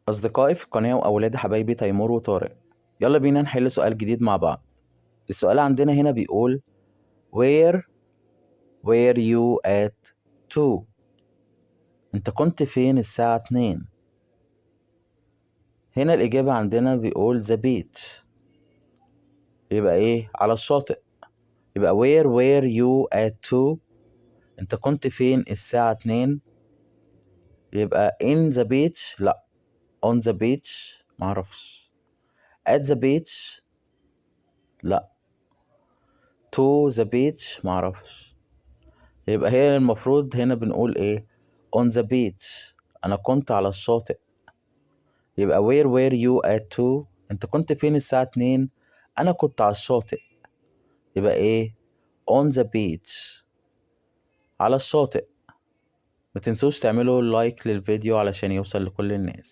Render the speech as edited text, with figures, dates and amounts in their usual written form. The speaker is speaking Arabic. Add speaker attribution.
Speaker 1: أصدقائي في القناة وأولاد حبايبي تيمور وطارق، يلا بينا نحل سؤال جديد مع بعض. السؤال عندنا هنا بيقول Where were you at 2؟ أنت كنت فين الساعة 2؟ هنا الإجابة عندنا بيقول the beach، يبقى إيه؟ على الشاطئ. يبقى Where were you at 2؟ أنت كنت فين الساعة 2؟ يبقى in the beach، لأ. on the beach معرفش. at the beach لأ. to the beach معرفش. يبقى هي المفروض هنا بنقول ايه؟ on the beach، انا كنت على الشاطئ. يبقى where were you at 2؟ انت كنت فين الساعة 2؟ انا كنت على الشاطئ. يبقى ايه؟ on the beach، على الشاطئ. ما تنسوش تعملوا لايك للفيديو علشان يوصل لكل الناس.